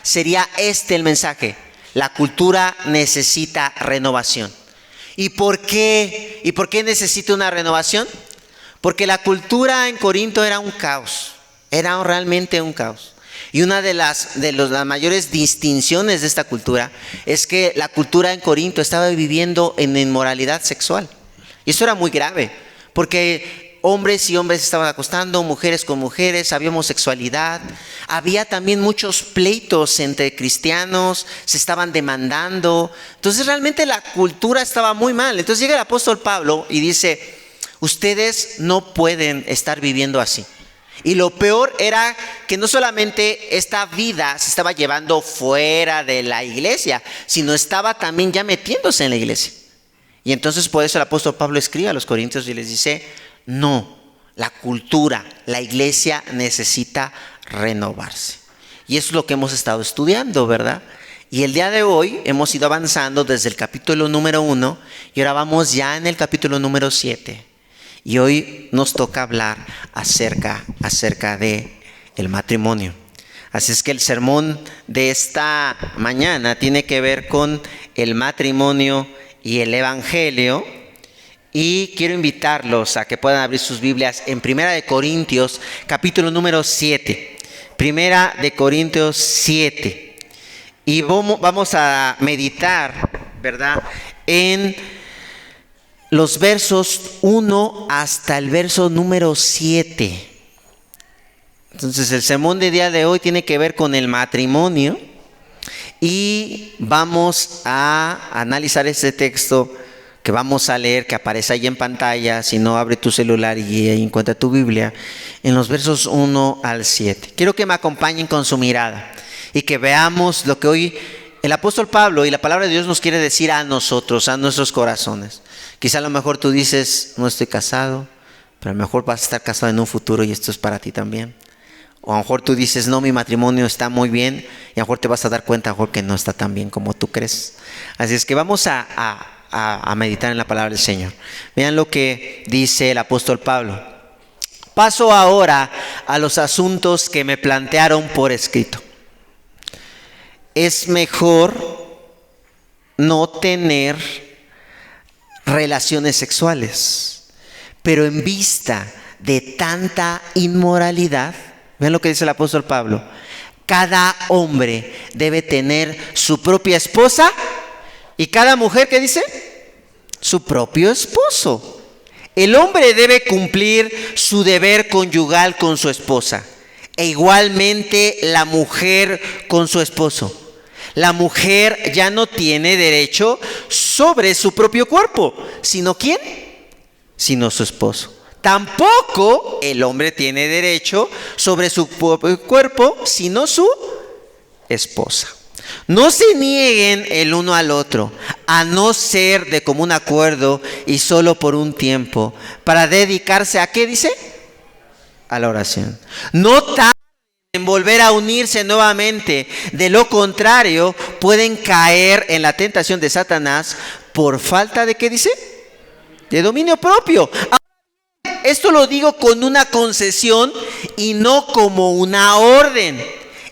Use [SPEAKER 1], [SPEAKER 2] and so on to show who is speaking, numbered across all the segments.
[SPEAKER 1] sería este el mensaje: la cultura necesita renovación. ¿Y por qué? ¿Y por qué necesita una renovación? Porque la cultura en Corinto era un caos, era realmente un caos. Y una de las mayores distinciones de esta cultura es que la cultura en Corinto estaba viviendo en inmoralidad sexual. Y eso era muy grave, porque hombres y hombres estaban acostando, mujeres con mujeres, había homosexualidad, había también muchos pleitos entre cristianos, se estaban demandando. Entonces realmente la cultura estaba muy mal. Entonces llega el apóstol Pablo y dice: ustedes no pueden estar viviendo así. Y lo peor era que no solamente esta vida se estaba llevando fuera de la iglesia, sino estaba también ya metiéndose en la iglesia. Y entonces por eso el apóstol Pablo escribe a los corintios y les dice: no, la cultura, la iglesia necesita renovarse. Y eso es lo que hemos estado estudiando, ¿verdad? Y el día de hoy hemos ido avanzando desde el capítulo número 1 y ahora vamos ya en el capítulo número 7. Y hoy nos toca hablar acerca de el matrimonio. Así es que el sermón de esta mañana tiene que ver con el matrimonio y el evangelio. Y quiero invitarlos a que puedan abrir sus Biblias en Primera de Corintios, capítulo número 7. Primera de Corintios 7. Y vamos a meditar, ¿verdad?, en los versos 1 hasta el verso número 7. Entonces el sermón de día de hoy tiene que ver con el matrimonio y vamos a analizar este texto que vamos a leer, que aparece ahí en pantalla. Si no, abre tu celular y encuentra tu Biblia, en los versos 1 al 7. Quiero que me acompañen con su mirada y que veamos lo que hoy el apóstol Pablo y la palabra de Dios nos quiere decir a nosotros, a nuestros corazones. Quizá a lo mejor tú dices: no estoy casado, pero a lo mejor vas a estar casado en un futuro y esto es para ti también. O a lo mejor tú dices: no, mi matrimonio está muy bien, y a lo mejor te vas a dar cuenta a lo mejor que no está tan bien como tú crees. Así es que vamos a meditar en la palabra del Señor. Vean lo que dice el apóstol Pablo: paso ahora a los asuntos que me plantearon por escrito. Es mejor no tener relaciones sexuales, pero en vista de tanta inmoralidad, vean lo que dice el apóstol Pablo: cada hombre debe tener su propia esposa y cada mujer, ¿qué dice?, su propio esposo. El hombre debe cumplir su deber conyugal con su esposa e igualmente la mujer con su esposo. La mujer ya no tiene derecho sobre su propio cuerpo, ¿sino quién? Sino su esposo. Tampoco el hombre tiene derecho sobre su propio cuerpo, sino su esposa. No se nieguen el uno al otro, a no ser de común acuerdo y solo por un tiempo, para dedicarse a, ¿qué dice?, a la oración. No tarden en volver a unirse nuevamente, de lo contrario pueden caer en la tentación de Satanás por falta de, ¿qué dice?, de dominio propio. Esto lo digo con una concesión y no como una orden.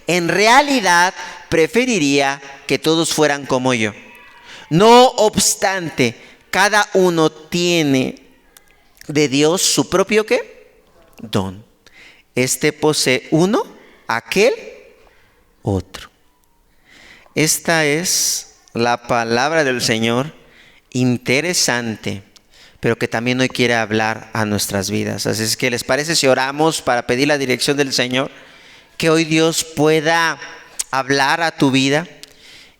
[SPEAKER 1] En realidad preferiría que todos fueran como yo. No obstante, cada uno tiene de Dios su propio, ¿qué?, don. Este posee uno, aquel otro. Esta es la palabra del Señor, interesante, pero que también hoy quiere hablar a nuestras vidas. Así es que, ¿les parece si oramos para pedir la dirección del Señor? Que hoy Dios pueda hablar a tu vida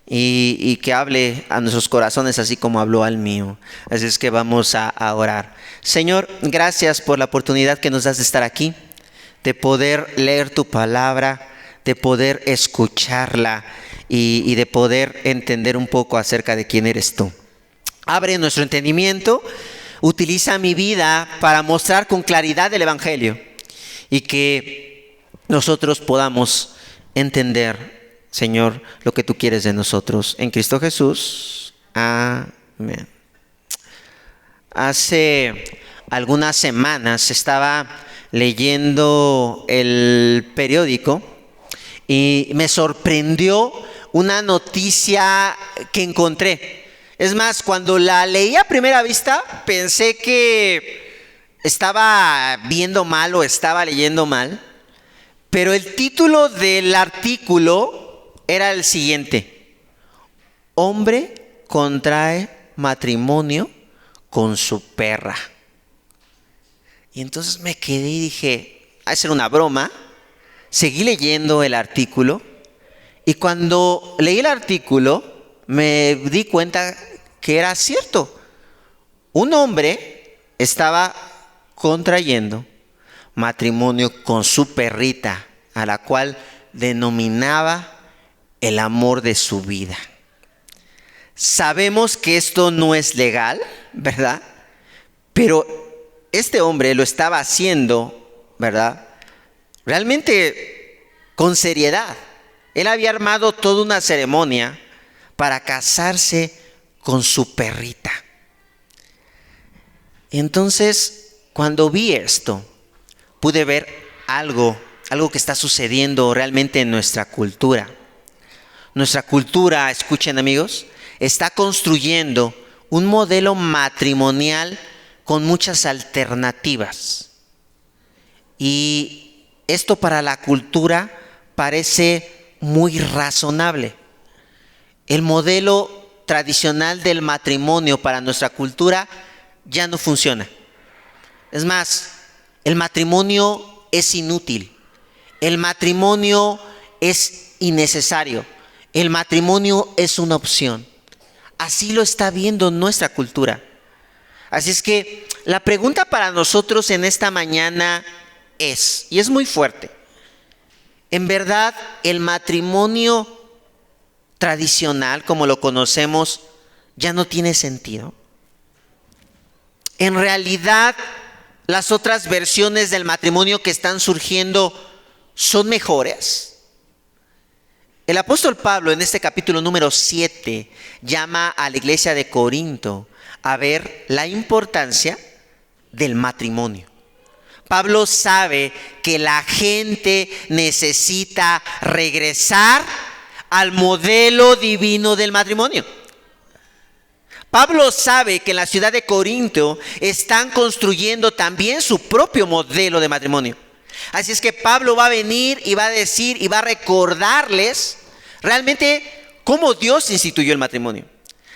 [SPEAKER 1] y que hable a nuestros corazones así como habló al mío. Así es que vamos a orar. Señor, gracias por la oportunidad que nos das de estar aquí, de poder leer tu palabra, de poder escucharla y de poder entender un poco acerca de quién eres tú. Abre nuestro entendimiento, utiliza mi vida para mostrar con claridad el evangelio y que nosotros podamos entender, Señor, lo que tú quieres de nosotros. En Cristo Jesús. Amén. Hace algunas semanas estaba leyendo el periódico y me sorprendió una noticia que encontré. Es más, cuando la leí a primera vista, pensé que estaba viendo mal o estaba leyendo mal, pero el título del artículo era el siguiente: hombre contrae matrimonio con su perra. Y entonces me quedé y dije, ha de ser una broma. Seguí leyendo el artículo y cuando leí el artículo me di cuenta que era cierto. Un hombre estaba contrayendo matrimonio con su perrita, a la cual denominaba el amor de su vida. Sabemos que esto no es legal, ¿verdad? Pero este hombre lo estaba haciendo, ¿verdad?, realmente con seriedad. Él había armado toda una ceremonia para casarse con su perrita. Entonces, cuando vi esto, pude ver algo que está sucediendo realmente en nuestra cultura. Nuestra cultura, escuchen amigos, está construyendo un modelo matrimonial con muchas alternativas. Y esto para la cultura parece muy razonable. El modelo tradicional del matrimonio para nuestra cultura ya no funciona. Es más, el matrimonio es inútil. El matrimonio es innecesario. El matrimonio es una opción. Así lo está viendo nuestra cultura. Así es que la pregunta para nosotros en esta mañana es, y es muy fuerte: ¿en verdad el matrimonio tradicional, como lo conocemos, ya no tiene sentido? ¿En realidad las otras versiones del matrimonio que están surgiendo son mejores? El apóstol Pablo en este capítulo número 7 llama a la iglesia de Corinto a ver la importancia del matrimonio. Pablo sabe que la gente necesita regresar al modelo divino del matrimonio. Pablo sabe que en la ciudad de Corinto están construyendo también su propio modelo de matrimonio. Así es que Pablo va a venir y va a decir y va a recordarles realmente cómo Dios instituyó el matrimonio.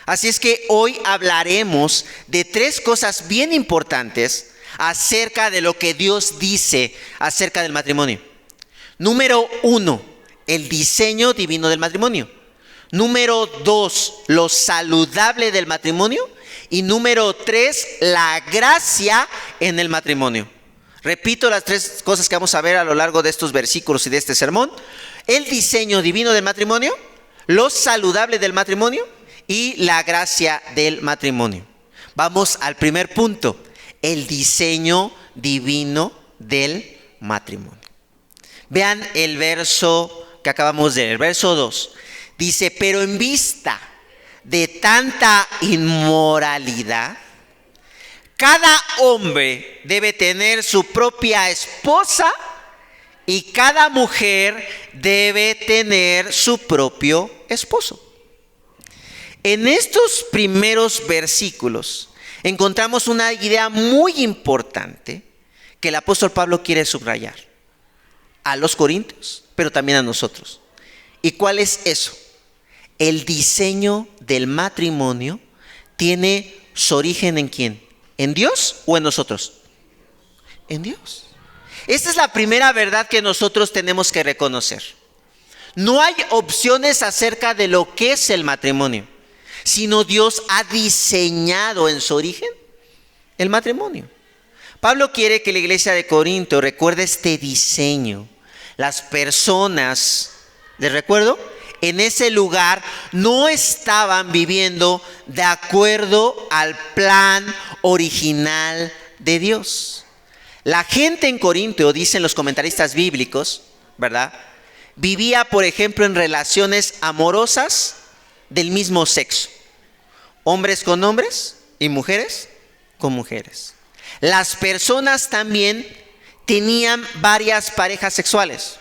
[SPEAKER 1] Así es que hoy hablaremos de 3 cosas bien importantes acerca de lo que Dios dice acerca del matrimonio. Número 1, el diseño divino del matrimonio. Número 2, lo saludable del matrimonio. Y número 3, la gracia en el matrimonio. Repito las 3 cosas que vamos a ver a lo largo de estos versículos y de este sermón: el diseño divino del matrimonio, lo saludable del matrimonio y la gracia del matrimonio. Vamos al primer punto: el diseño divino del matrimonio. Vean el verso que acabamos de leer, el verso 2. Dice: pero en vista de tanta inmoralidad, cada hombre debe tener su propia esposa y cada mujer debe tener su propio esposo. En estos primeros versículos encontramos una idea muy importante que el apóstol Pablo quiere subrayar a los corintios, pero también a nosotros. ¿Y cuál es eso? El diseño del matrimonio tiene su origen ¿en quién? ¿En Dios o en nosotros? En Dios. Esta es la primera verdad que nosotros tenemos que reconocer. No hay opciones acerca de lo que es el matrimonio, sino Dios ha diseñado en su origen el matrimonio. Pablo quiere que la iglesia de Corinto recuerde este diseño. Las personas, ¿les recuerdo?, en ese lugar no estaban viviendo de acuerdo al plan original de Dios. La gente en Corinto, dicen los comentaristas bíblicos, ¿verdad?, vivía, por ejemplo, en relaciones amorosas del mismo sexo. Hombres con hombres y mujeres con mujeres. Las personas también tenían varias parejas sexuales.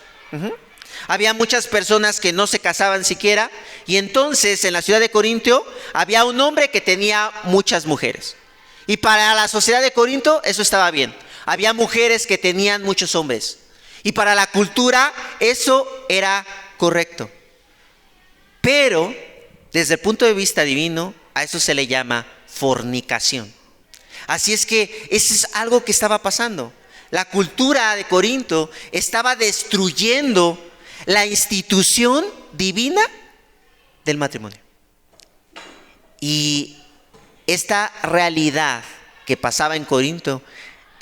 [SPEAKER 1] Había muchas personas que no se casaban siquiera, y entonces en la ciudad de Corinto había un hombre que tenía muchas mujeres. Y para la sociedad de Corinto eso estaba bien. Había mujeres que tenían muchos hombres. Y para la cultura eso era correcto. Pero desde el punto de vista divino, a eso se le llama fornicación. Así es que eso es algo que estaba pasando. La cultura de Corinto estaba destruyendo la institución divina del matrimonio. Y esta realidad que pasaba en Corinto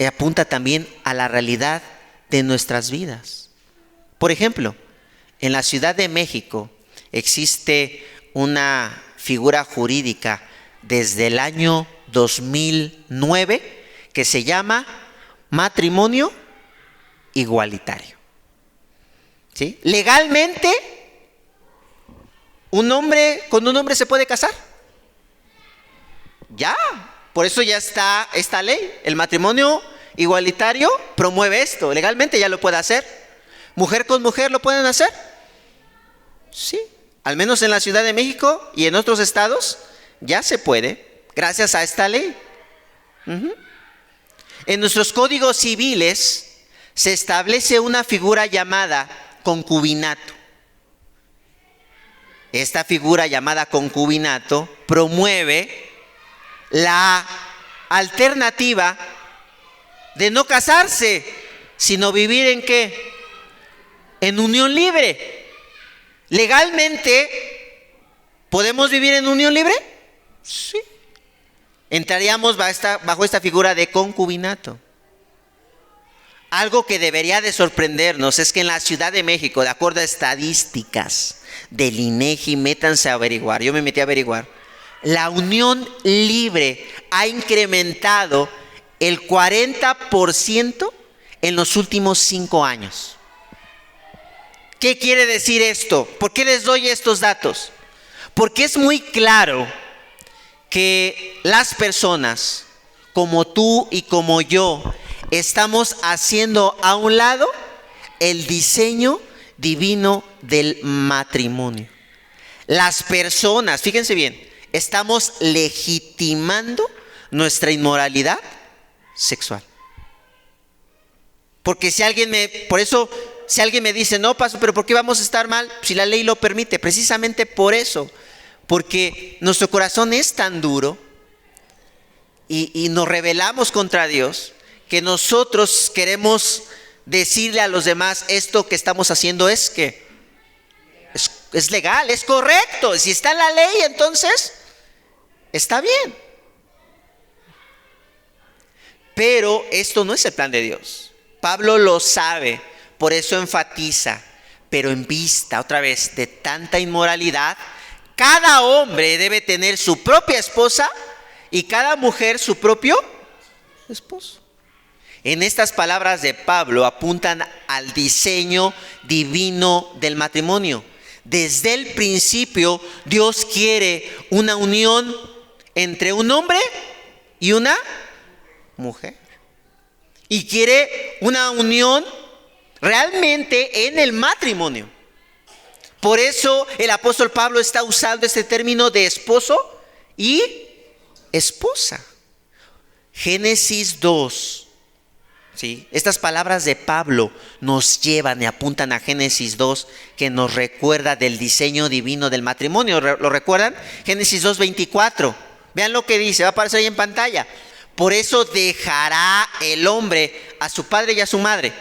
[SPEAKER 1] apunta también a la realidad de nuestras vidas. Por ejemplo, en la Ciudad de México existe una figura jurídica desde el año 2009 que se llama matrimonio igualitario. ¿Sí? Legalmente, un hombre con un hombre se puede casar. Ya, por eso ya está esta ley. El matrimonio igualitario promueve esto. Legalmente ya lo puede hacer. Mujer con mujer lo pueden hacer. Sí, al menos en la Ciudad de México y en otros estados ya se puede, gracias a esta ley. En nuestros códigos civiles se establece una figura llamada concubinato. Esta figura llamada concubinato promueve la alternativa de no casarse, sino vivir ¿en qué? En unión libre. ¿Legalmente podemos vivir en unión libre? Sí. Entraríamos bajo esta figura de concubinato. Algo que debería de sorprendernos es que en la Ciudad de México, de acuerdo a estadísticas del INEGI, métanse a averiguar, yo me metí a averiguar, la unión libre ha incrementado el 40% en los últimos 5 años. ¿Qué quiere decir esto? ¿Por qué les doy estos datos? Porque es muy claro que las personas como tú y como yo estamos haciendo a un lado el diseño divino del matrimonio. Las personas, fíjense bien, estamos legitimando nuestra inmoralidad sexual. Porque si alguien me dice, no, pastor, pero ¿por qué vamos a estar mal si la ley lo permite? Precisamente por eso, porque nuestro corazón es tan duro y nos rebelamos contra Dios que nosotros queremos decirle a los demás esto que estamos haciendo es legal, es correcto. Si está en la ley, entonces está bien. Pero esto no es el plan de Dios. Pablo lo sabe, por eso enfatiza, pero en vista otra vez de tanta inmoralidad, cada hombre debe tener su propia esposa y cada mujer su propio esposo. En estas palabras de Pablo apuntan al diseño divino del matrimonio. Desde el principio Dios quiere una unión entre un hombre y una mujer. Y quiere una unión realmente en el matrimonio. Por eso el apóstol Pablo está usando este término de esposo y esposa. Génesis 2. ¿Sí? Estas palabras de Pablo nos llevan y apuntan a Génesis 2, que nos recuerda del diseño divino del matrimonio. ¿Lo recuerdan? Génesis 2:24. Vean lo que dice, va a aparecer ahí en pantalla. Por eso dejará el hombre a su padre y a su madre,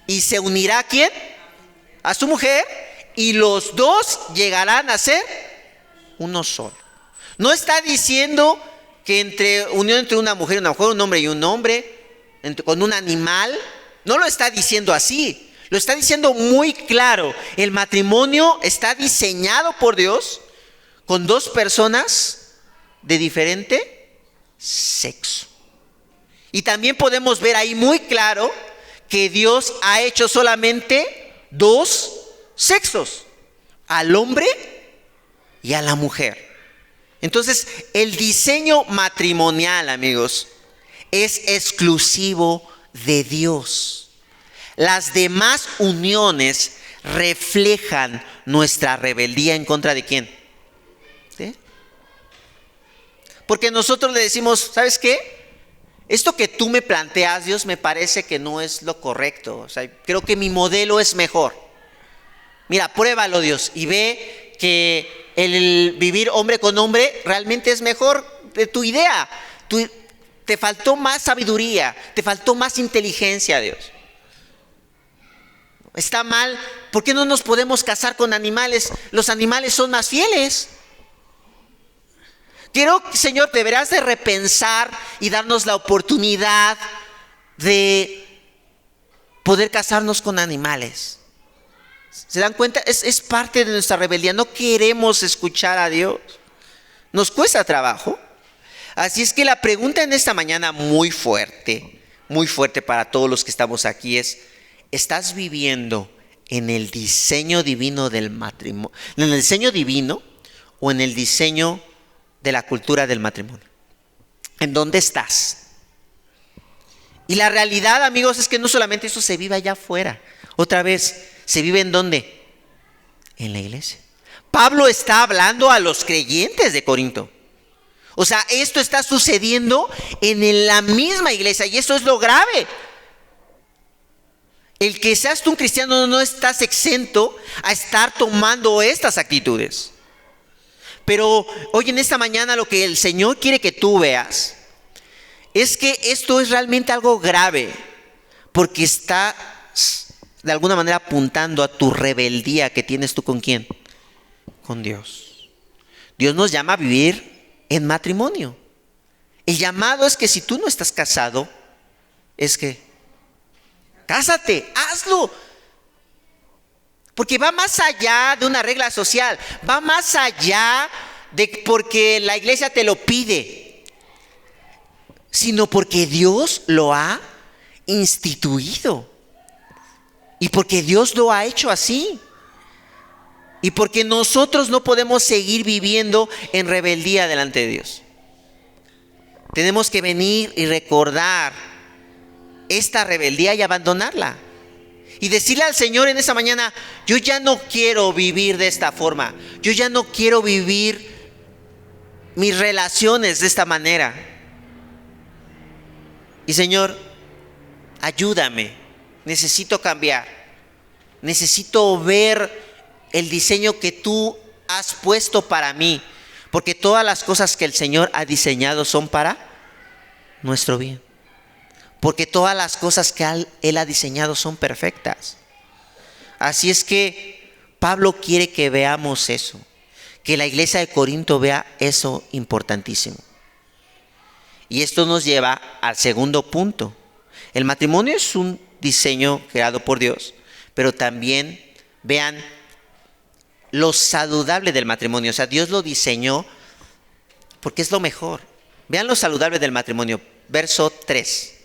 [SPEAKER 1] y se unirá ¿a quién? A su mujer, y los dos llegarán a ser uno solo. No está diciendo que unión entre una mujer y una mujer, un hombre y un hombre, con un animal. No lo está diciendo así, lo está diciendo muy claro. El matrimonio está diseñado por Dios con dos personas de diferente sexo. Y también podemos ver ahí muy claro que Dios ha hecho solamente dos sexos, al hombre y a la mujer. Entonces, el diseño matrimonial, amigos, es exclusivo de Dios. Las demás uniones reflejan nuestra rebeldía en contra de quién. ¿Sí? Porque nosotros le decimos, ¿sabes qué? Esto que tú me planteas, Dios, me parece que no es lo correcto. O sea, creo que mi modelo es mejor. Mira, pruébalo, Dios, y ve que el vivir hombre con hombre realmente es mejor de tu idea. Te faltó más sabiduría, te faltó más inteligencia, Dios. Está mal. ¿Por qué no nos podemos casar con animales? Los animales son más fieles. Quiero, Señor, deberás de repensar y darnos la oportunidad de poder casarnos con animales. ¿Se dan cuenta? Es parte de nuestra rebeldía. No queremos escuchar a Dios. Nos cuesta trabajo. Así es que la pregunta en esta mañana muy fuerte para todos los que estamos aquí es: ¿estás viviendo en el diseño divino del matrimonio? ¿En el diseño divino o en el diseño de la cultura del matrimonio? ¿En dónde estás? Y la realidad, amigos, es que no solamente eso se vive allá afuera. Otra vez, ¿se vive en dónde? En la iglesia. Pablo está hablando a los creyentes de Corinto. O sea, esto está sucediendo en la misma iglesia, y eso es lo grave. El que seas tú un cristiano, no estás exento a estar tomando estas actitudes. Pero hoy en esta mañana lo que el Señor quiere que tú veas es que esto es realmente algo grave, porque está de alguna manera apuntando a tu rebeldía que tienes tú ¿con quién? Con Dios. Dios nos llama a vivir en matrimonio. El llamado es que si tú no estás casado, es que cásate, hazlo. Porque va más allá de una regla social, va más allá de porque la iglesia te lo pide, sino porque Dios lo ha instituido y porque Dios lo ha hecho así. Y porque nosotros no podemos seguir viviendo en rebeldía delante de Dios. Tenemos que venir y recordar esta rebeldía y abandonarla. Y decirle al Señor en esta mañana: yo ya no quiero vivir de esta forma. Yo ya no quiero vivir mis relaciones de esta manera. Y Señor, ayúdame. Necesito cambiar. Necesito ver el diseño que tú has puesto para mí, porque todas las cosas que el Señor ha diseñado son para nuestro bien, porque todas las cosas que Él ha diseñado son perfectas. Así es que Pablo quiere que veamos eso, que la iglesia de Corinto vea eso importantísimo. Y esto nos lleva al segundo punto. El matrimonio es un diseño creado por Dios, pero también vean lo saludable del matrimonio. O sea, Dios lo diseñó porque es lo mejor. Vean lo saludable del matrimonio. Verso 3.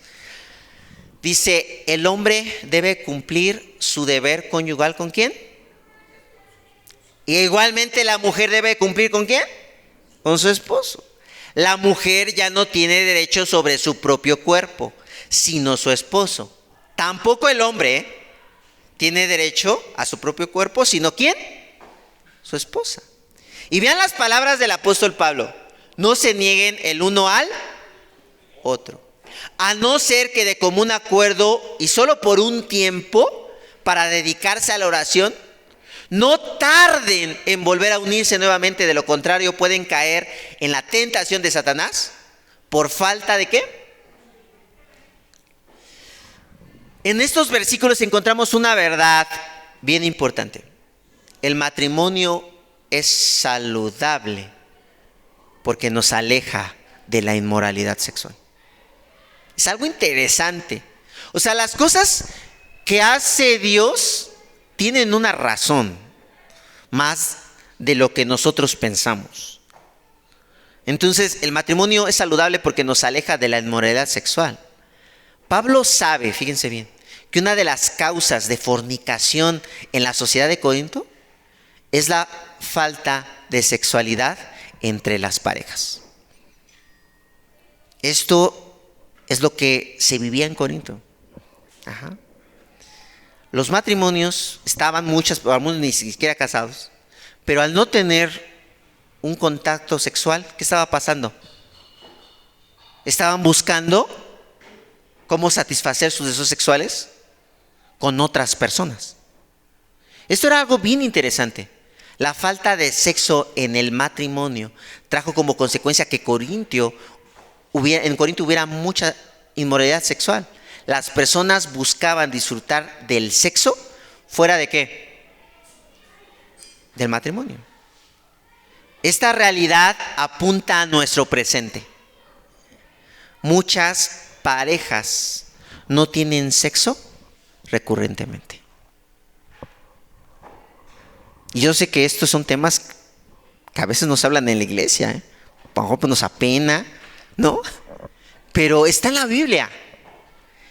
[SPEAKER 1] Dice: el hombre debe cumplir su deber conyugal ¿con quién? Y igualmente la mujer debe cumplir ¿con quién? Con su esposo. La mujer ya no tiene derecho sobre su propio cuerpo, sino su esposo. Tampoco el hombre tiene derecho a su propio cuerpo, sino ¿quién? Su esposa. Y vean las palabras del apóstol Pablo: no se nieguen el uno al otro, a no ser que de común acuerdo y solo por un tiempo, para dedicarse a la oración, no tarden en volver a unirse nuevamente. De lo contrario pueden caer en la tentación de Satanás. ¿Por falta de qué? En estos versículos encontramos una verdad bien importante. El matrimonio es saludable porque nos aleja de la inmoralidad sexual. Es algo interesante. O sea, las cosas que hace Dios tienen una razón más de lo que nosotros pensamos. Entonces, el matrimonio es saludable porque nos aleja de la inmoralidad sexual. Pablo sabe, fíjense bien, que una de las causas de fornicación en la sociedad de Corinto es la falta de sexualidad entre las parejas. Esto es lo que se vivía en Corinto. Los matrimonios estaban algunos ni siquiera casados, pero al no tener un contacto sexual, ¿qué estaba pasando? Estaban buscando cómo satisfacer sus deseos sexuales con otras personas. Esto era algo bien interesante. La falta de sexo en el matrimonio trajo como consecuencia que en Corinto hubiera mucha inmoralidad sexual. Las personas buscaban disfrutar del sexo fuera de ¿qué? Del matrimonio. Esta realidad apunta a nuestro presente. Muchas parejas no tienen sexo recurrentemente. Y yo sé que estos son temas que a veces nos hablan en la iglesia, ¿eh? A lo mejor pues nos apena, ¿no? Pero está en la Biblia.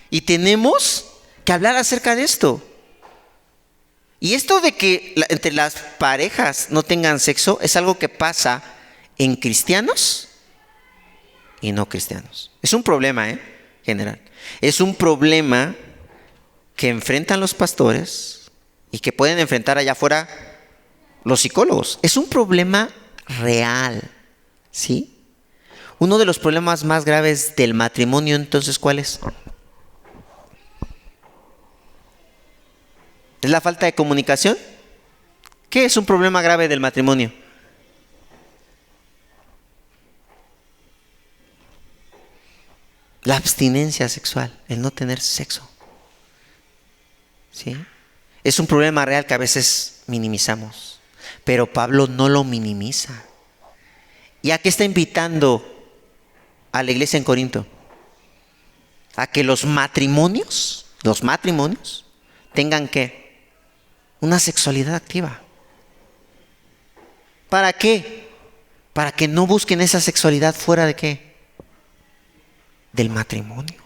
[SPEAKER 1] Y tenemos que hablar acerca de esto. Y esto de que entre las parejas no tengan sexo es algo que pasa en cristianos y no cristianos. Es un problema, general. Es un problema que enfrentan los pastores y que pueden enfrentar allá afuera los psicólogos. Es un problema real, ¿sí? Uno de los problemas más graves del matrimonio, entonces, ¿cuál es? ¿Es la falta de comunicación? ¿Qué es un problema grave del matrimonio? La abstinencia sexual, el no tener sexo. ¿Sí? Es un problema real que a veces minimizamos, pero Pablo no lo minimiza. ¿Y a qué está invitando a la iglesia en Corinto? A que los matrimonios tengan ¿qué? Una sexualidad activa. ¿Para qué? Para que no busquen esa sexualidad fuera de ¿qué? Del matrimonio.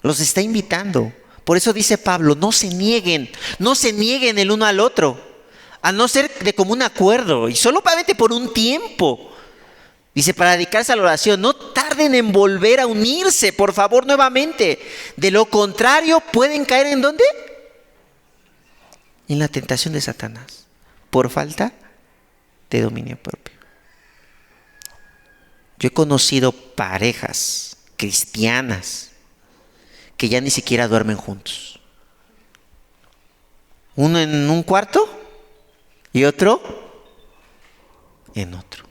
[SPEAKER 1] Los está invitando. Por eso dice Pablo, no se nieguen el uno al otro, a no ser de común acuerdo y solamente por un tiempo. Dice, para dedicarse a la oración, no tarden en volver a unirse, por favor, nuevamente. De lo contrario, pueden caer ¿en dónde? En la tentación de Satanás, por falta de dominio propio. Yo he conocido parejas cristianas que ya ni siquiera duermen juntos. Uno en un cuarto y otro en otro.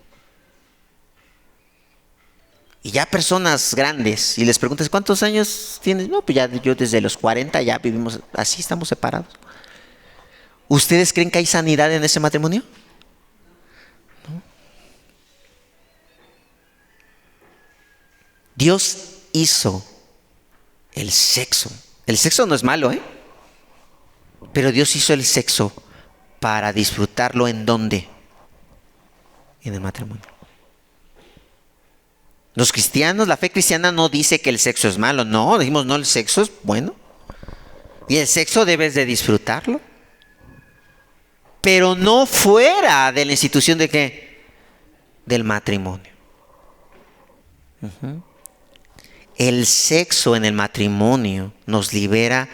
[SPEAKER 1] Y ya personas grandes, y les preguntas, ¿cuántos años tienes? No, pues ya yo desde los 40 ya vivimos así, estamos separados. ¿Ustedes creen que hay sanidad en ese matrimonio? ¿No? Dios hizo el sexo. El sexo no es malo, pero Dios hizo el sexo para disfrutarlo ¿en dónde? En el matrimonio. Los cristianos, la fe cristiana no dice que el sexo es malo. No, dijimos no, el sexo es bueno. Y el sexo debes de disfrutarlo. Pero no fuera de la institución de ¿qué? Del matrimonio. El sexo en el matrimonio nos libera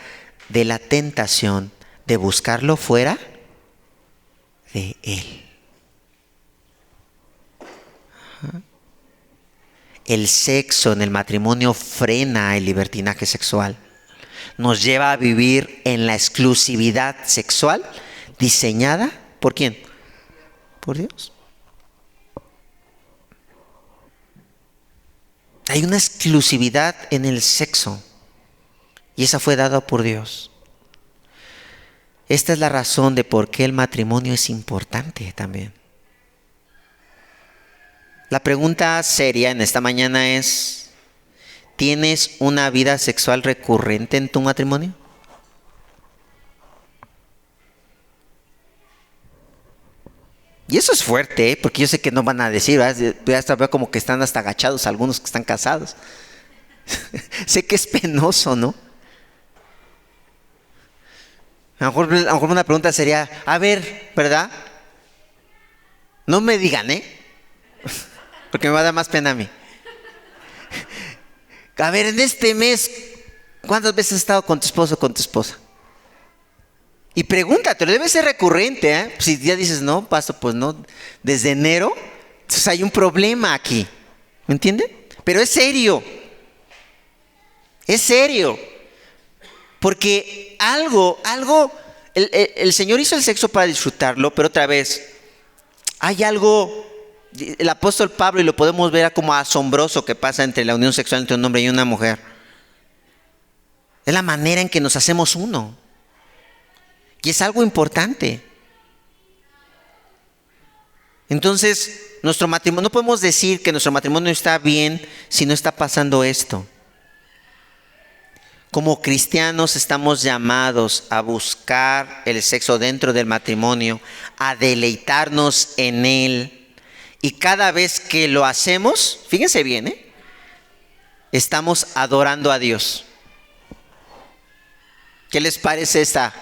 [SPEAKER 1] de la tentación de buscarlo fuera de él. El sexo en el matrimonio frena el libertinaje sexual. Nos lleva a vivir en la exclusividad sexual diseñada ¿por quién? Por Dios. Hay una exclusividad en el sexo y esa fue dada por Dios. Esta es la razón de por qué el matrimonio es importante también. La pregunta seria en esta mañana es, ¿tienes una vida sexual recurrente en tu matrimonio? Y eso es fuerte, porque yo sé que no van a decir, ¿verdad? Ya hasta veo como que están hasta agachados algunos que están casados. Sé que es penoso, ¿no? A lo mejor una pregunta sería, a ver, ¿verdad? No me digan, porque me va a dar más pena a mí. A ver, en este mes, ¿Cuántas veces has estado con tu esposo o con tu esposa? Y pregúntatelo, debe ser recurrente, ¿eh? Si ya dices, no, pastor, pues no, desde enero, entonces hay un problema aquí. ¿Me entiende? Pero es serio. Es serio. Porque el Señor hizo el sexo para disfrutarlo, pero otra vez, hay algo, el apóstol Pablo, y lo podemos ver como asombroso que pasa entre la unión sexual entre un hombre y una mujer. Es la manera en que nos hacemos uno. Y es algo importante. Entonces, nuestro matrimonio, no podemos decir que nuestro matrimonio está bien si no está pasando esto. Como cristianos estamos llamados a buscar el sexo dentro del matrimonio, a deleitarnos en él. Y cada vez que lo hacemos, fíjense bien, estamos adorando a Dios. ¿Qué les parece esta?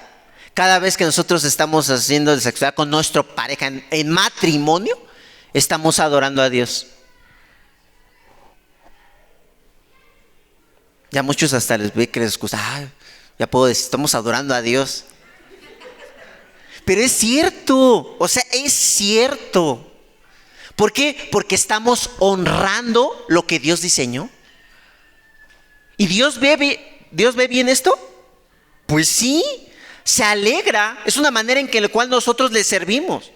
[SPEAKER 1] Cada vez que nosotros estamos haciendo el sexual con nuestra pareja en matrimonio, estamos adorando a Dios. Ya muchos hasta les ve que les gusta, ya puedo decir, estamos adorando a Dios. Pero es cierto, o sea, es cierto. ¿Por qué? Porque estamos honrando lo que Dios diseñó. ¿Y Dios ve bien esto? Pues sí. Se alegra, es una manera en que la cual nosotros le servimos.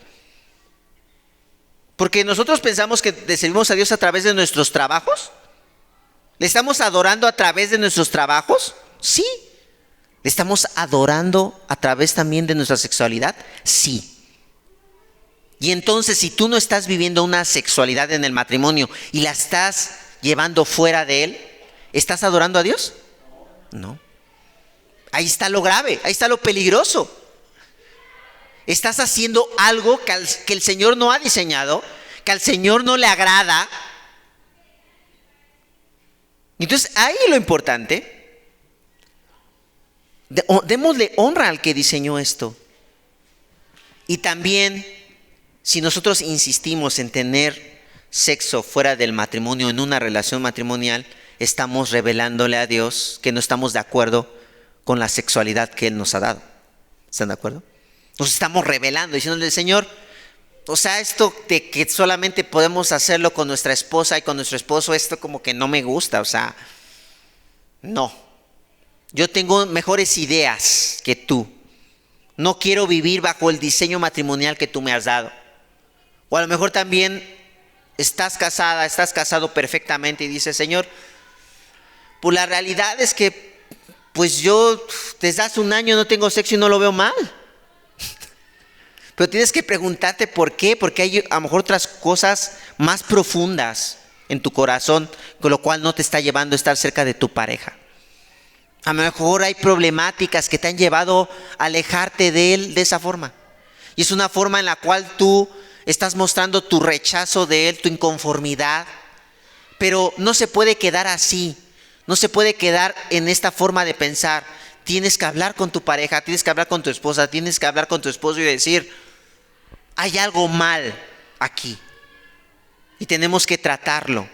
[SPEAKER 1] Porque nosotros pensamos que le servimos a Dios a través de nuestros trabajos. ¿Le estamos adorando a través de nuestros trabajos? Sí. ¿Le estamos adorando a través también de nuestra sexualidad? Sí. Y entonces, si tú no estás viviendo una sexualidad en el matrimonio y la estás llevando fuera de él, ¿estás adorando a Dios? No. Ahí está lo grave, ahí está lo peligroso. Estás haciendo algo que el Señor no ha diseñado, que al Señor no le agrada. Entonces, ahí lo importante, démosle honra al que diseñó esto. Y también, si nosotros insistimos en tener sexo fuera del matrimonio, en una relación matrimonial, estamos revelándole a Dios que no estamos de acuerdo con la sexualidad que Él nos ha dado. ¿Están de acuerdo? Nos estamos revelando, diciéndole, Señor, o sea, esto de que solamente podemos hacerlo con nuestra esposa y con nuestro esposo, esto como que no me gusta, o sea, no. Yo tengo mejores ideas que tú. No quiero vivir bajo el diseño matrimonial que tú me has dado. O a lo mejor también estás casada, estás casado perfectamente y dices, Señor, pues la realidad es que pues yo desde hace un año no tengo sexo y no lo veo mal. Pero tienes que preguntarte por qué, porque hay a lo mejor otras cosas más profundas en tu corazón, con lo cual no te está llevando a estar cerca de tu pareja. A lo mejor hay problemáticas que te han llevado a alejarte de él de esa forma. Y es una forma en la cual tú estás mostrando tu rechazo de él, tu inconformidad. Pero no se puede quedar así. No se puede quedar en esta forma de pensar. Tienes que hablar con tu pareja, tienes que hablar con tu esposa, tienes que hablar con tu esposo y decir, hay algo mal aquí y tenemos que tratarlo.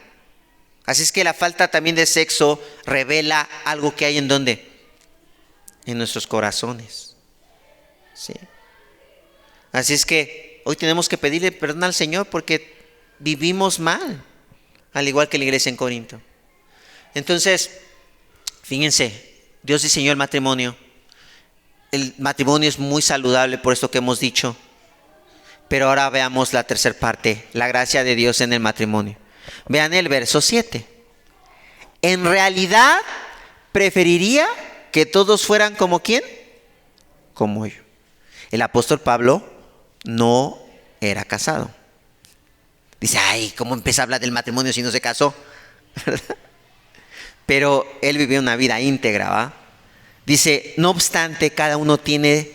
[SPEAKER 1] Así es que la falta también de sexo revela algo que hay en ¿dónde? En nuestros corazones. ¿Sí? Así es que hoy tenemos que pedirle perdón al Señor porque vivimos mal, al igual que la iglesia en Corinto. Entonces, fíjense, Dios diseñó el matrimonio. El matrimonio es muy saludable por esto que hemos dicho. Pero ahora veamos la tercera parte, la gracia de Dios en el matrimonio. Vean el verso 7. En realidad, preferiría que todos fueran como ¿quién? Como yo. El apóstol Pablo no era casado. Dice, ¿cómo empieza a hablar del matrimonio si no se casó? ¿Verdad? Pero él vivió una vida íntegra, ¿va? Dice, no obstante, cada uno tiene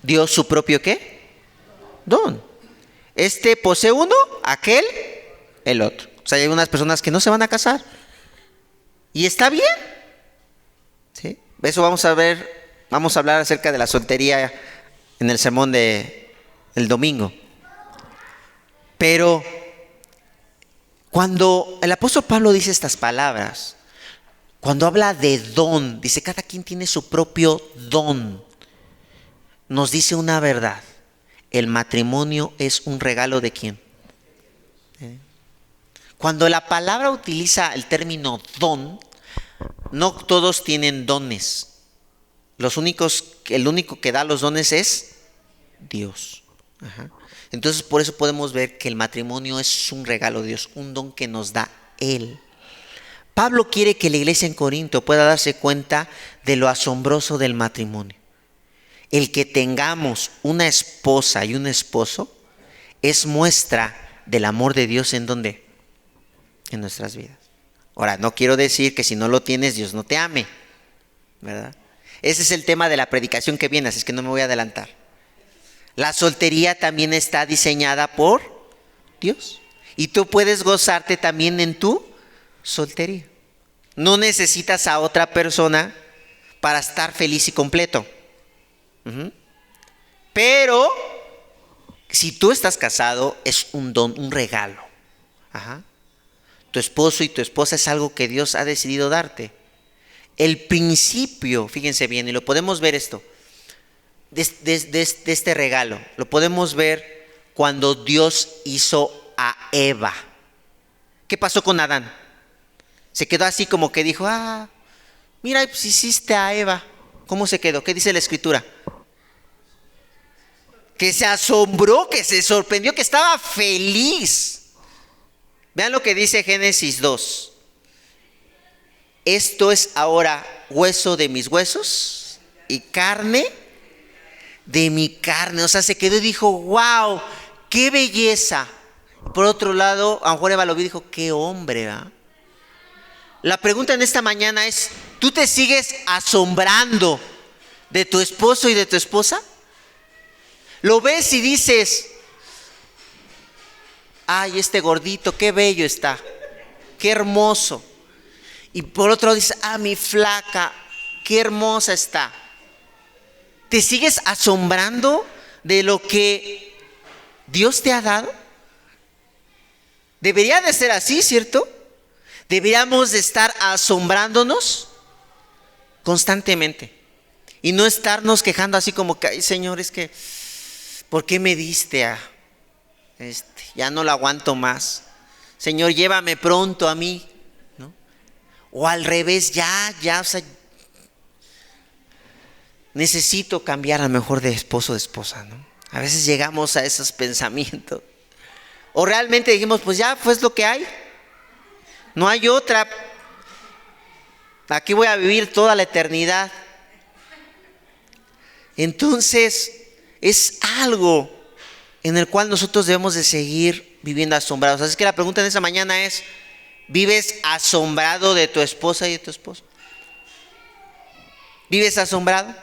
[SPEAKER 1] Dios su propio ¿qué? Don. Este posee uno, aquel, el otro. O sea, hay unas personas que no se van a casar. Y está bien. ¿Sí? Eso vamos a hablar acerca de la soltería en el sermón del domingo. Pero cuando el apóstol Pablo dice estas palabras, Cuando habla de don, dice cada quien tiene su propio don. Nos dice una verdad. El matrimonio es un regalo ¿de quién? Cuando la palabra utiliza el término don, no todos tienen dones. El único que da los dones es Dios. Ajá. Entonces por eso podemos ver que el matrimonio es un regalo de Dios, un don que nos da Él. Pablo quiere que la iglesia en Corinto pueda darse cuenta de lo asombroso del matrimonio. El que tengamos una esposa y un esposo es muestra del amor de Dios en ¿dónde? En nuestras vidas. Ahora, no quiero decir que si no lo tienes, Dios no te ame, ¿verdad? Ese es el tema de la predicación que viene, así es que no me voy a adelantar. La soltería también está diseñada por Dios. Y tú puedes gozarte también en tu soltería. No necesitas a otra persona para estar feliz y completo. Pero si tú estás casado, es un don, un regalo. Tu esposo y tu esposa es algo que Dios ha decidido darte. El principio, fíjense bien, y lo podemos ver esto, de este regalo, lo podemos ver cuando Dios hizo a Eva. ¿Qué pasó con Adán? Se quedó así como que dijo, mira, pues hiciste a Eva. ¿Cómo se quedó? ¿Qué dice la escritura? Que se asombró, que se sorprendió, que estaba feliz. Vean lo que dice Génesis 2. Esto es ahora hueso de mis huesos y carne de mi carne. O sea, se quedó y dijo, wow, qué belleza. Por otro lado, a lo mejor Eva lo vio y dijo, qué hombre, ¿verdad? La pregunta en esta mañana es, ¿tú te sigues asombrando de tu esposo y de tu esposa? ¿Lo ves y dices, ay, este gordito, qué bello está, qué hermoso? Y por otro lado dices, mi flaca, qué hermosa está. ¿Te sigues asombrando de lo que Dios te ha dado? Debería de ser así, ¿cierto? Deberíamos de estar asombrándonos constantemente y no estarnos quejando así como que, ay, Señor, es que, ¿por qué me diste a ya no lo aguanto más? Señor, llévame pronto a mí, ¿no? O al revés, ya, o sea, necesito cambiar a lo mejor de esposo o de esposa, ¿no? A veces llegamos a esos pensamientos. O realmente dijimos, pues ya, pues lo que hay. No hay otra. Aquí voy a vivir toda la eternidad. Entonces, es algo en el cual nosotros debemos de seguir viviendo asombrados. Así que la pregunta en esta mañana es, ¿vives asombrado de tu esposa y de tu esposo? ¿Vives asombrado?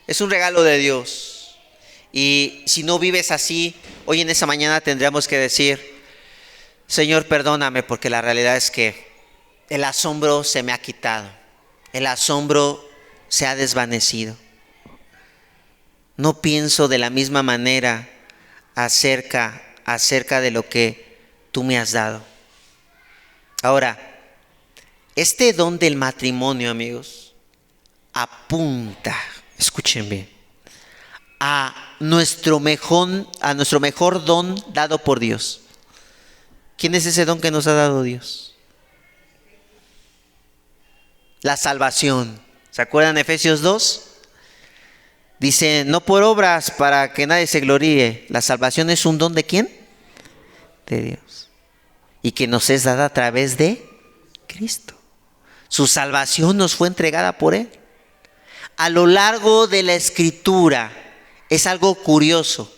[SPEAKER 1] Es un regalo de Dios. Y si no vives así, hoy en esta mañana tendríamos que decir, Señor, perdóname, porque la realidad es que el asombro se me ha quitado. El asombro se ha desvanecido. No pienso de la misma manera acerca de lo que tú me has dado. Ahora, este don del matrimonio, amigos, apunta, escuchen bien, a nuestro mejor don dado por Dios. ¿Quién es ese don que nos ha dado Dios? La salvación. ¿Se acuerdan de Efesios 2? Dice, no por obras para que nadie se gloríe. La salvación es un don ¿de quién? De Dios. Y que nos es dada a través de Cristo. Su salvación nos fue entregada por Él. A lo largo de la Escritura es algo curioso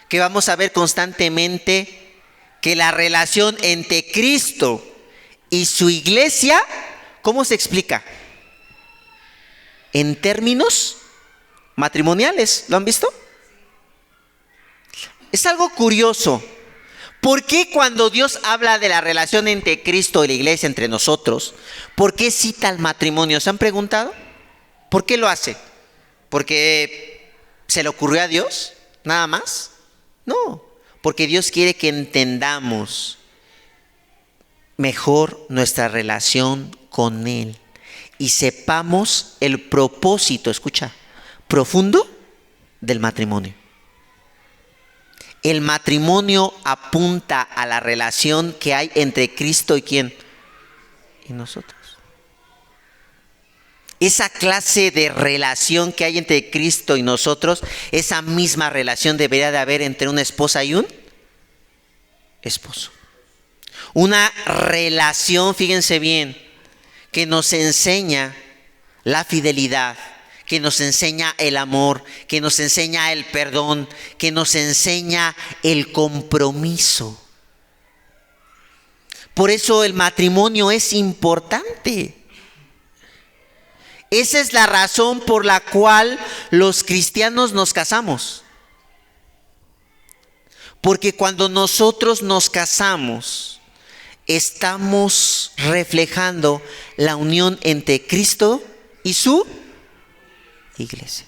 [SPEAKER 1] que vamos a ver constantemente, que la relación entre Cristo y su iglesia, ¿cómo se explica? En términos matrimoniales. ¿Lo han visto? Es algo curioso. ¿Por qué cuando Dios habla de la relación entre Cristo y la iglesia, entre nosotros, por qué cita el matrimonio? ¿Se han preguntado? ¿Por qué lo hace? ¿Porque se le ocurrió a Dios? ¿Nada más? No. Porque Dios quiere que entendamos mejor nuestra relación con Él y sepamos el propósito, escucha, profundo del matrimonio. El matrimonio apunta a la relación que hay entre Cristo y ¿quién? Y nosotros. Esa clase de relación que hay entre Cristo y nosotros, esa misma relación debería de haber entre una esposa y un esposo. Una relación, fíjense bien, que nos enseña la fidelidad, que nos enseña el amor, que nos enseña el perdón, que nos enseña el compromiso. Por eso el matrimonio es importante. Esa es la razón por la cual los cristianos nos casamos. Porque cuando nosotros nos casamos, estamos reflejando la unión entre Cristo y su iglesia.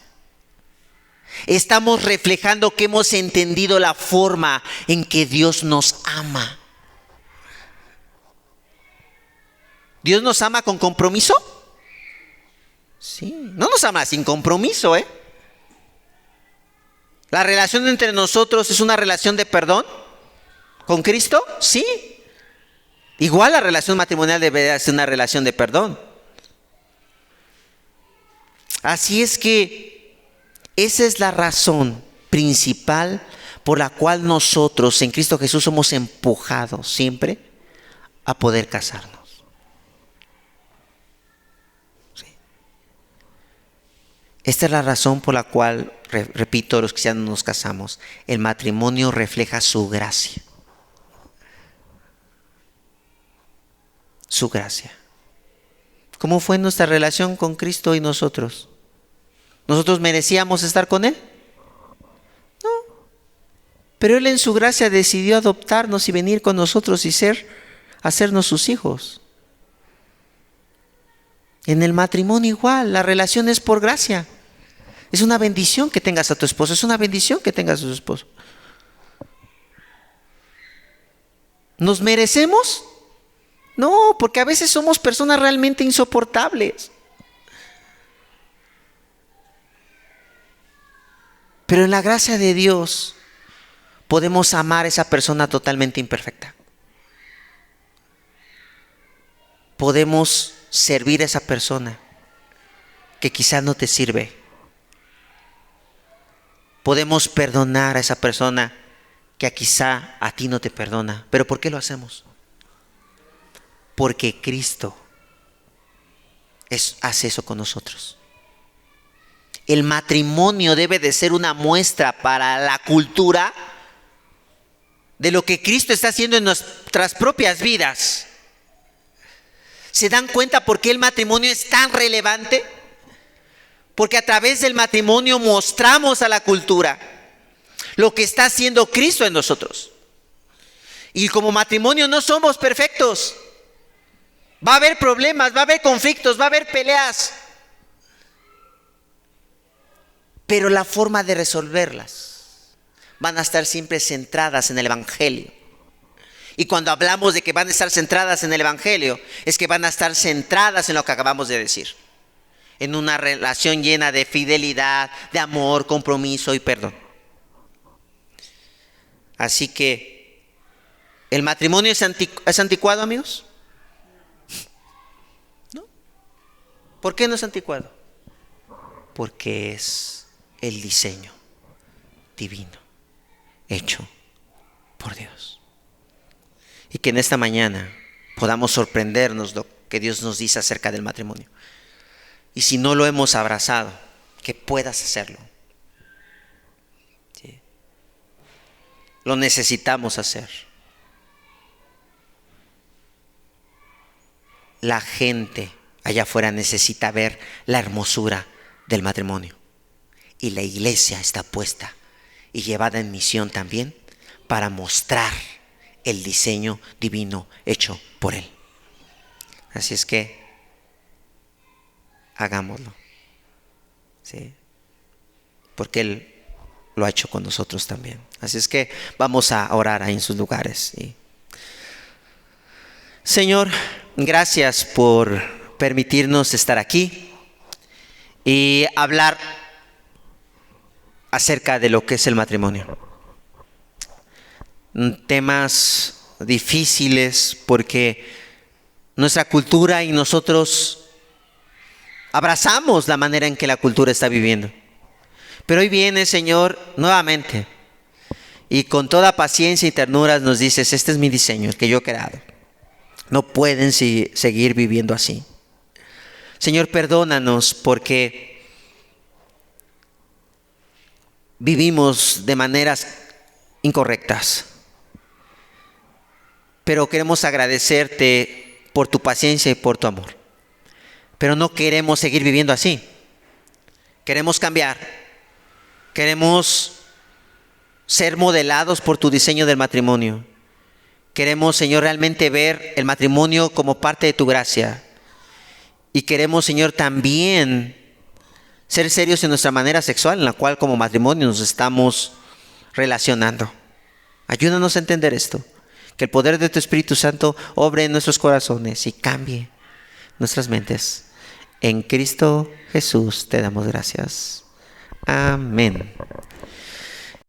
[SPEAKER 1] Estamos reflejando que hemos entendido la forma en que Dios nos ama. ¿Dios nos ama con compromiso? Sí, no nos ama sin compromiso, ¿eh? ¿La relación entre nosotros es una relación de perdón con Cristo? Sí. Igual la relación matrimonial debe ser una relación de perdón. Así es que esa es la razón principal por la cual nosotros en Cristo Jesús somos empujados siempre a poder casarnos. Sí. Esta es la razón por la cual, repito, los cristianos nos casamos. El matrimonio refleja su gracia. Su gracia. ¿Cómo fue nuestra relación con Cristo y nosotros? ¿Nosotros merecíamos estar con Él? No. Pero Él en su gracia decidió adoptarnos y venir con nosotros y hacernos sus hijos. En el matrimonio igual, la relación es por gracia. Es una bendición que tengas a tu esposo, es una bendición que tengas a tu esposo. ¿Nos merecemos? No, porque a veces somos personas realmente insoportables. Pero en la gracia de Dios podemos amar a esa persona totalmente imperfecta. Podemos servir a esa persona que quizás no te sirve. Podemos perdonar a esa persona que quizá a ti no te perdona. ¿Pero por qué lo hacemos? Porque Cristo hace eso con nosotros. El matrimonio debe de ser una muestra para la cultura de lo que Cristo está haciendo en nuestras propias vidas. ¿Se dan cuenta por qué el matrimonio es tan relevante? Porque a través del matrimonio mostramos a la cultura lo que está haciendo Cristo en nosotros. Y como matrimonio no somos perfectos. Va a haber problemas, va a haber conflictos, va a haber peleas. Pero la forma de resolverlas van a estar siempre centradas en el Evangelio. Y cuando hablamos de que van a estar centradas en el Evangelio, es que van a estar centradas en lo que acabamos de decir. En una relación llena de fidelidad, de amor, compromiso y perdón. Así que, ¿el matrimonio es anticuado, amigos? ¿No? ¿Por qué no es anticuado? Porque es el diseño divino hecho por Dios. Y que en esta mañana podamos sorprendernos lo que Dios nos dice acerca del matrimonio. Y si no lo hemos abrazado, que puedas hacerlo. ¿Sí? Lo necesitamos hacer. La gente allá afuera necesita ver la hermosura del matrimonio. Y la iglesia está puesta y llevada en misión también para mostrar el diseño divino hecho por Él. Así es que hagámoslo. ¿Sí? Porque Él lo ha hecho con nosotros también. Así es que vamos a orar ahí en sus lugares. ¿Sí? Señor, gracias por permitirnos estar aquí y hablar acerca de lo que es el matrimonio. Temas difíciles porque nuestra cultura y nosotros abrazamos la manera en que la cultura está viviendo. Pero hoy viene, Señor, nuevamente y con toda paciencia y ternura nos dices: este es mi diseño, el que yo he creado. No pueden seguir viviendo así. Señor, perdónanos porque vivimos de maneras incorrectas. Pero queremos agradecerte por tu paciencia y por tu amor. Pero no queremos seguir viviendo así. Queremos cambiar. Queremos ser modelados por tu diseño del matrimonio. Queremos, Señor, realmente ver el matrimonio como parte de tu gracia. Y queremos, Señor, también ser serios en nuestra manera sexual, en la cual como matrimonio nos estamos relacionando. Ayúdanos a entender esto. Que el poder de tu Espíritu Santo obre en nuestros corazones y cambie nuestras mentes. En Cristo Jesús te damos gracias. Amén.